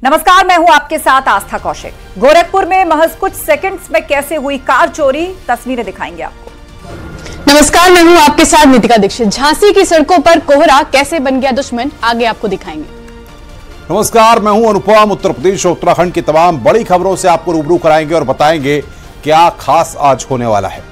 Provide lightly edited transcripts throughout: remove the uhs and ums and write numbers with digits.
नमस्कार, मैं हूं आपके साथ आस्था कौशिक। गोरखपुर में महज कुछ सेकंड्स में कैसे हुई कार चोरी, तस्वीरें दिखाएंगे आपको। नमस्कार, मैं हूं आपके साथ नितिका दीक्षित। झांसी की सड़कों पर कोहरा कैसे बन गया दुश्मन, आगे आपको दिखाएंगे। नमस्कार, मैं हूं अनुपम। उत्तर प्रदेश और उत्तराखंड की तमाम बड़ी खबरों से आपको रूबरू कराएंगे और बताएंगे क्या खास आज होने वाला है।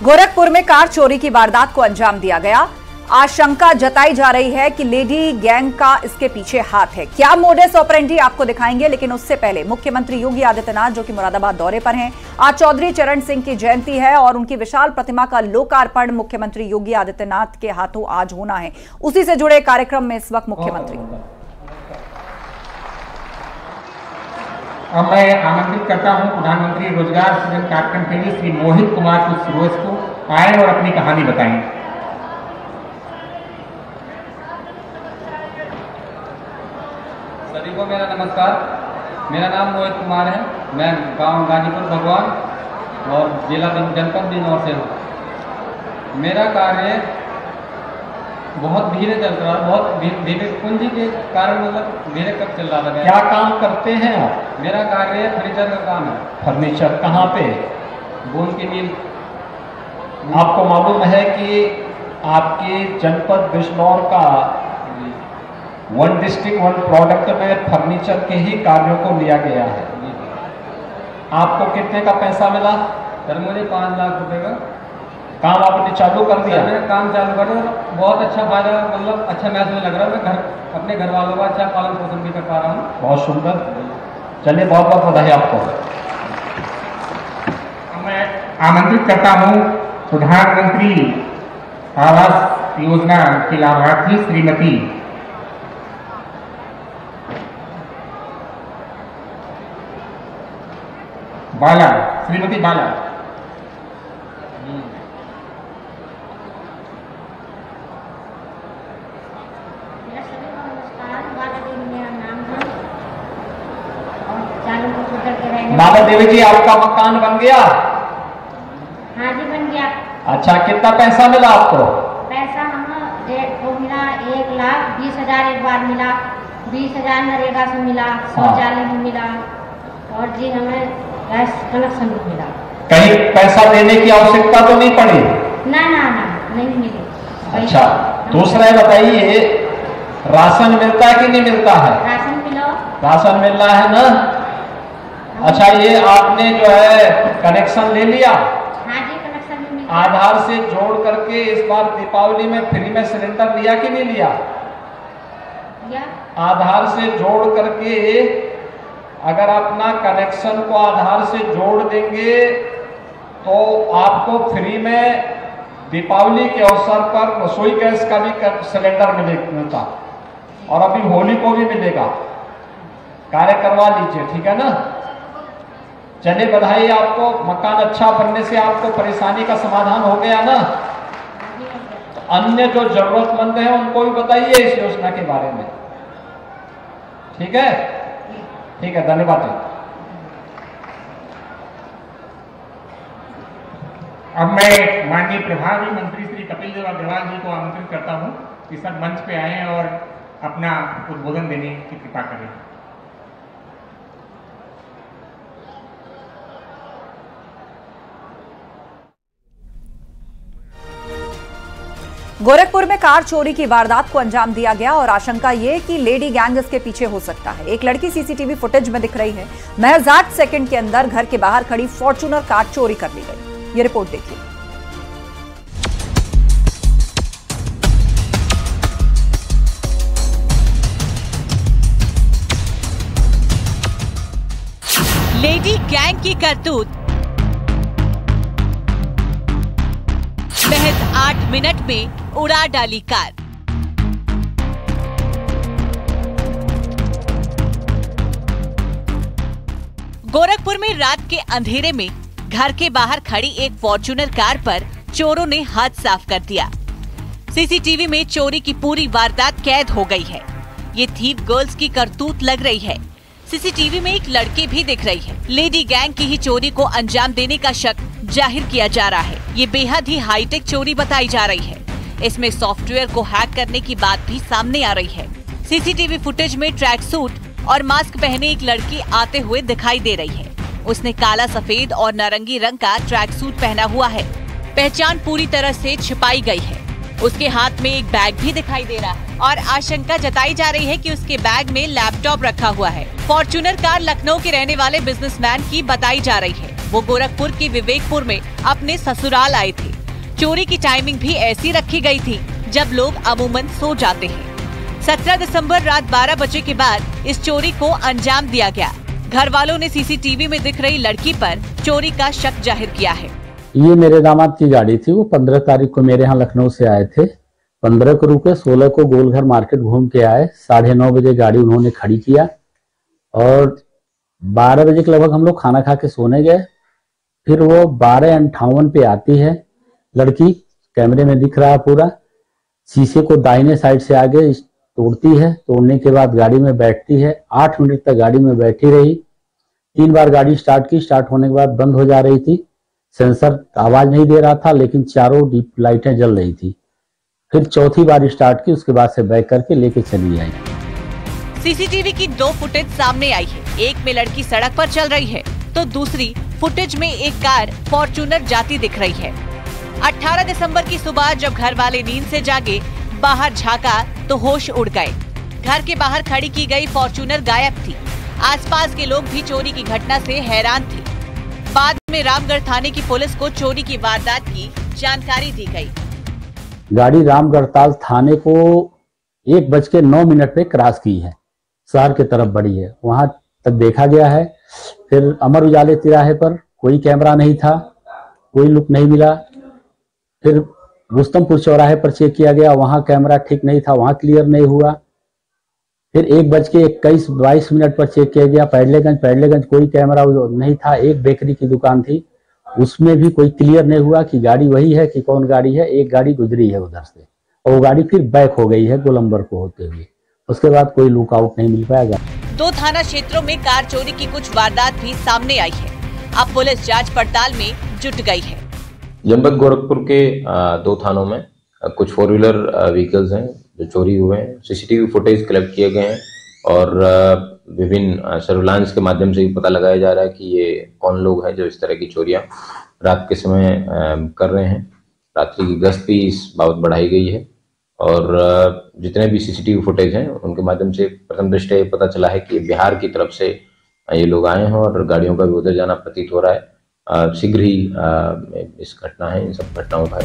गोरखपुर में कार चोरी की वारदात को अंजाम दिया गया। आशंका जताई जा रही है कि लेडी गैंग का इसके पीछे हाथ है। क्या मोडस ऑपरेंडी आपको दिखाएंगे, लेकिन उससे पहले मुख्यमंत्री योगी आदित्यनाथ जो कि मुरादाबाद दौरे पर हैं, आज चौधरी चरण सिंह की जयंती है और उनकी विशाल प्रतिमा का लोकार्पण मुख्यमंत्री योगी आदित्यनाथ के हाथों आज होना है। उसी से जुड़े कार्यक्रम में इस वक्त मुख्यमंत्री अब मैं आमंत्रित करता हूं प्रधानमंत्री रोजगार सृजन कार्यक्रम के लिए श्री मोहित कुमार कुशरोज को आए और अपनी कहानी बताएं। सभी को मेरा नमस्कार। मेरा नाम मोहित कुमार है। मैं गांव गाजीपुर भगवान और जिला जनपद बिजनौर से हूँ। मेरा कार्य बहुत धीरे चल रहा है, बहुत धीरे पूंजी के कारण, मतलब धीरे कब चल रहा था। क्या काम करते हैं आप? मेरा कार्य फर्नीचर का काम है। फर्नीचर कहाँ पे? गोंद की मिल। आपको मालूम है कि आपके जनपद बिजनौर का वन डिस्ट्रिक्ट वन प्रोडक्ट में फर्नीचर के ही कार्यों को लिया गया है। आपको कितने का पैसा मिला? सर मुझे 5 लाख रुपए का। काम आपने चालू कर दिया? मैंने काम चालू कर दिया। बहुत अच्छा फायदा, मतलब अच्छा महसूस लग रहा है। मैं अपने घर वालों का अच्छा पालन पोषण भी कर पा रहा हूँ। बहुत सुंदर। चलिए, बहुत बहुत बधाई आपको। मैं आमंत्रित करता हूँ प्रधानमंत्री आवास योजना की लाभार्थी श्रीमती बाला, श्रीमती बाला। बाला देवी जी, आपका मकान बन गया? हाँ जी, बन गया। अच्छा, कितना पैसा मिला आपको? पैसा हम मिला 1,20,000 एक बार मिला, 20,000 नरेगा से मिला, शौचालय में मिला और जी हमें गैस कनेक्शन भी मिला। कहीं पैसा देने की आवश्यकता तो नहीं पड़ी? ना नहीं मिली। अच्छा, दूसरा बताइए, राशन मिलता है कि नहीं मिलता है? राशन मिलो। राशन मिल रहा है ना? अच्छा, ये आपने जो है कनेक्शन ले लिया? हाँ जी, कनेक्शन भी मिला। आधार से जोड़ करके इस बार दीपावली में फ्री में सिलेंडर लिया कि नहीं लिया? आधार से जोड़ करके अगर अपना कनेक्शन को आधार से जोड़ देंगे तो आपको फ्री में दीपावली के अवसर पर रसोई गैस का भी सिलेंडर मिलता और अभी होली को भी मिलेगा। कार्य करवा लीजिए, ठीक है ना? चलिए, बधाई आपको। मकान अच्छा बनने से आपको परेशानी का समाधान हो गया ना? तो अन्य जो जरूरतमंद हैं उनको भी बताइए इस योजना के बारे में, ठीक है? ठीक है, धन्यवाद। अब मैं माननीय प्रभारी मंत्री श्री कपिल देव अग्रवाल जी को आमंत्रित करता हूं कि सब मंच पे आएं और अपना उद्बोधन देने की कृपा करें। गोरखपुर में कार चोरी की वारदात को अंजाम दिया गया और आशंका ये कि लेडी गैंग इसके पीछे हो सकता है। एक लड़की सीसीटीवी फुटेज में दिख रही है। महज 8 सेकंड के अंदर घर के बाहर खड़ी फॉर्च्यूनर कार चोरी कर ली गई। ये रिपोर्ट देखिए। लेडी गैंग की करतूत। महज 8 मिनट में उड़ा डाली कार। गोरखपुर में रात के अंधेरे में घर के बाहर खड़ी एक फॉर्च्यूनर कार पर चोरों ने हाथ साफ कर दिया। सीसीटीवी में चोरी की पूरी वारदात कैद हो गई है। ये थीव गर्ल्स की करतूत लग रही है। सीसीटीवी में एक लड़की भी दिख रही है। लेडी गैंग की ही चोरी को अंजाम देने का शक जाहिर किया जा रहा है। ये बेहद ही हाईटेक चोरी बताई जा रही है। इसमें सॉफ्टवेयर को हैक करने की बात भी सामने आ रही है। सीसीटीवी फुटेज में ट्रैक सूट और मास्क पहने एक लड़की आते हुए दिखाई दे रही है। उसने काला, सफेद और नारंगी रंग का ट्रैक सूट पहना हुआ है। पहचान पूरी तरह से छिपाई गई है। उसके हाथ में एक बैग भी दिखाई दे रहा है और आशंका जताई जा रही है कि उसके बैग में लैपटॉप रखा हुआ है। फॉर्च्यूनर कार लखनऊ के रहने वाले बिजनेसमैन की बताई जा रही है। वो गोरखपुर के विवेकपुर में अपने ससुराल आए थे। चोरी की टाइमिंग भी ऐसी रखी गई थी जब लोग अमूमन सो जाते हैं। 17 दिसंबर रात 12 बजे के बाद इस चोरी को अंजाम दिया गया। घर वालों ने सीसीटीवी में दिख रही लड़की पर चोरी का शक जाहिर किया है। ये मेरे दामाद की गाड़ी थी। वो 15 तारीख को मेरे यहाँ लखनऊ से आए थे। 15 को रुके, 16 को गोलघर मार्केट घूम के आए। 9:30 बजे गाड़ी उन्होंने खड़ी किया और 12 बजे के लगभग हम लोग खाना खा के सोने गए। फिर वो 12:58 पे आती है लड़की, कैमरे में दिख रहा है पूरा। शीशे को दाहिने साइड से आगे तोड़ती है। तोड़ने के बाद गाड़ी में बैठती है। 8 मिनट तक गाड़ी में बैठी रही। 3 बार गाड़ी स्टार्ट की। स्टार्ट होने के बाद बंद हो जा रही थी। सेंसर आवाज नहीं दे रहा था, लेकिन चारों डीप लाइटें जल रही थी। फिर चौथी बार स्टार्ट की। उसके बाद से बैक करके लेके चली आई। सीसीटीवी की 2 फुटेज सामने आई है। एक में लड़की सड़क पर चल रही है तो दूसरी फुटेज में एक कार फॉर्च्यूनर जाती दिख रही है। 18 दिसंबर की सुबह जब घर वाले नींद से जागे, बाहर झांका तो होश उड़ गए। घर के बाहर खड़ी की गई फॉर्च्यूनर गायब थी। आसपास के लोग भी चोरी की घटना से हैरान थे। बाद में रामगढ़ थाने की पुलिस को चोरी की वारदात की जानकारी दी गई। गाड़ी रामगढ़ताल थाने को 1:09 पे क्रॉस की है। शहर की तरफ बढ़ी है। वहां तक देखा गया है। फिर अमर उजाले तिराहे पर कोई कैमरा नहीं था, कोई लुक नहीं मिला। फिर रुस्तमपुर चौराहे पर चेक किया गया, वहां कैमरा ठीक नहीं था, वहां क्लियर नहीं हुआ। फिर 1:21-22 पर चेक किया गया पैडलेगंज कोई कैमरा नहीं था। एक बेकरी की दुकान थी, उसमें भी कोई क्लियर नहीं हुआ कि गाड़ी वही है कि कौन गाड़ी है। एक गाड़ी गुजरी है उधर से और वो गाड़ी फिर बैक हो गई है गोलंबर को होते हुए। उसके बाद कोई लुकआउट नहीं मिल पाएगा। 2 थाना क्षेत्रों में कार चोरी की कुछ वारदात भी सामने आई है। अब पुलिस जांच पड़ताल में जुट गई है। जनपद गोरखपुर के 2 थानों में कुछ 4 व्हीलर व्हीकल्स हैं जो चोरी हुए हैं। सीसीटीवी फुटेज कलेक्ट किए गए हैं और विभिन्न सर्विलांस के माध्यम से पता लगाया जा रहा है कि ये कौन लोग हैं जो इस तरह की चोरियां रात के समय कर रहे हैं। रात्रि की गश्त भी इस बाबत बढ़ाई गई है और जितने भी सीसीटीवी फुटेज हैं उनके माध्यम से प्रथम दृष्टया पता चला है कि बिहार की तरफ से ये लोग आए हैं और गाड़ियों का भी उधर जाना प्रतीत हो रहा है। शीघ्र ही इस घटना है, इन सब घटनाओं का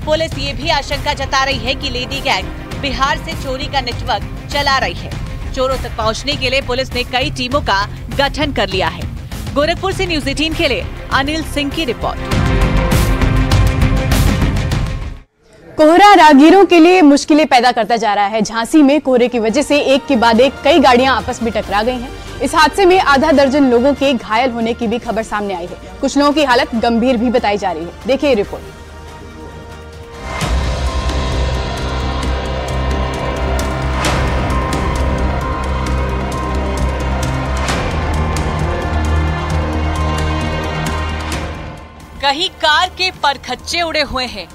पुलिस ये भी आशंका जता रही है कि लेडी गैंग बिहार से चोरी का नेटवर्क चला रही है। चोरों तक पहुंचने के लिए पुलिस ने कई टीमों का गठन कर लिया है। गोरखपुर से न्यूज 18 के लिए अनिल सिंह की रिपोर्ट। कोहरा राहगीरों के लिए मुश्किलें पैदा करता जा रहा है। झांसी में कोहरे की वजह से एक के बाद एक कई गाड़ियां आपस में टकरा गई हैं। इस हादसे में आधा दर्जन लोगों के घायल होने की भी खबर सामने आई है। कुछ लोगों की हालत गंभीर भी बताई जा रही है। देखिए ये रिपोर्ट। कहीं कार के परखच्चे उड़े हुए हैं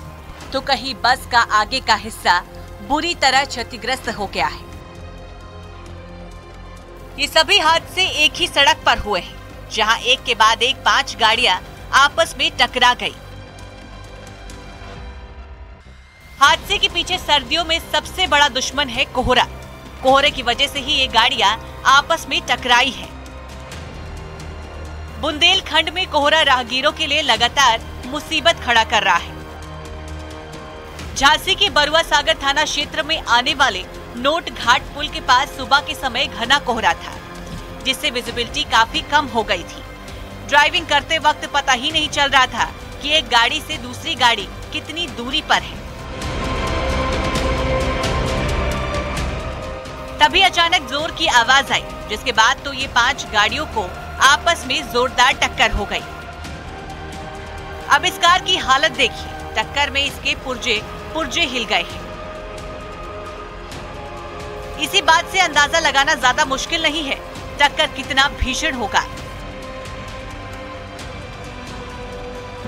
तो कहीं बस का आगे का हिस्सा बुरी तरह क्षतिग्रस्त हो गया है। ये सभी हादसे एक ही सड़क पर हुए हैं, जहां एक के बाद एक 5 गाड़ियां आपस में टकरा गई। हादसे के पीछे सर्दियों में सबसे बड़ा दुश्मन है कोहरा। कोहरे की वजह से ही ये गाड़ियां आपस में टकराई है। बुंदेलखंड में कोहरा राहगीरों के लिए लगातार मुसीबत खड़ा कर रहा है। झांसी के बरुआ सागर थाना क्षेत्र में आने वाले नोट घाट पुल के पास सुबह के समय घना कोहरा था, जिससे विजिबिलिटी काफी कम हो गई थी। ड्राइविंग करते वक्त पता ही नहीं चल रहा था कि एक गाड़ी से दूसरी गाड़ी कितनी दूरी पर है। तभी अचानक जोर की आवाज आई, जिसके बाद तो ये 5 गाड़ियों को आपस में जोरदार टक्कर हो गई। अब इस कार की हालत देखिए, टक्कर में इसके पुर्जे हिल गए हैं। इसी बात से अंदाजा लगाना ज्यादा मुश्किल नहीं है टक्कर कितना भीषण होगा।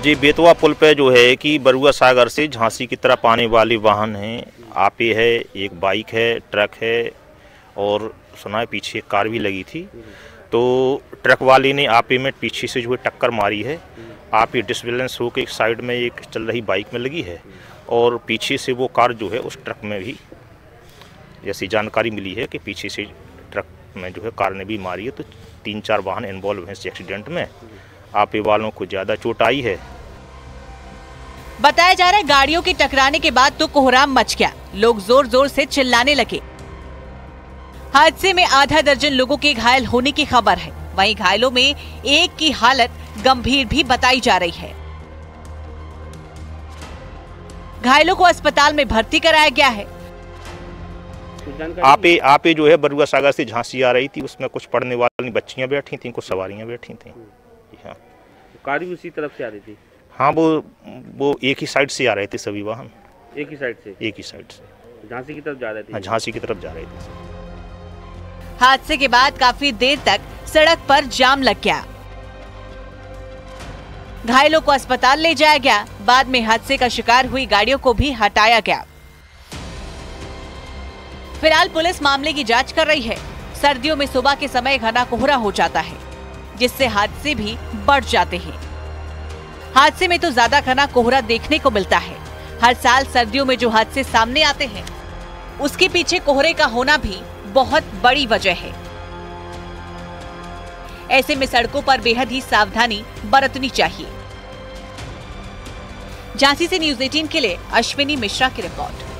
जी, बेतवा पुल पे जो है कि बरुआ सागर से झांसी की तरफ आने वाले वाहन हैं, आपे है, एक बाइक है, ट्रक है और सुना है पीछे एक कार भी लगी थी। तो ट्रक वाले ने आपे में पीछे से जो है टक्कर मारी है। आपे डिसबैलेंस होकर एक साइड में एक चल रही बाइक में लगी है और पीछे से वो कार जो है उस ट्रक में भी, जैसी जानकारी मिली है कि पीछे से ट्रक में जो है कार ने भी मारी है। तो 3-4 वाहन इन्वॉल्व हैं इस एक्सीडेंट में। आपे वालों को ज्यादा चोट आई है। बताया जा रहा है गाड़ियों के टकराने के बाद तो कोहराम मच गया, लोग जोर जोर से चिल्लाने लगे। हादसे में आधा दर्जन लोगों के घायल होने की खबर है। वहीं घायलों में एक की हालत गंभीर भी बताई जा रही है। घायलों को अस्पताल में भर्ती कराया गया है। आपे जो है बरुआ सागर से झांसी आ रही थी, उसमें कुछ पढ़ने वाली बच्चियां बैठी थी, कुछ सवारियां बैठी थी। हाँ, कार भी उसी तरफ से आ रही थी। हाँ, वो एक ही साइड से आ रहे थे सभी वाहन। एक ही साइड से? एक ही साइड से झांसी की तरफ जा रहे थे। हाँ, झांसी की तरफ जा रहे थे। हादसे के बाद काफी देर तक सड़क पर जाम लग गया। घायलों को अस्पताल ले जाया गया। बाद में हादसे का शिकार हुई गाड़ियों को भी हटाया गया। फिलहाल पुलिस मामले की जांच कर रही है। सर्दियों में सुबह के समय घना कोहरा हो जाता है, जिससे हादसे भी बढ़ जाते हैं। हादसे में तो ज्यादा घना कोहरा देखने को मिलता है। हर साल सर्दियों में जो हादसे सामने आते हैं, उसके पीछे कोहरे का होना भी बहुत बड़ी वजह है। ऐसे में सड़कों पर बेहद ही सावधानी बरतनी चाहिए। झांसी से न्यूज़ 18 के लिए अश्विनी मिश्रा की रिपोर्ट।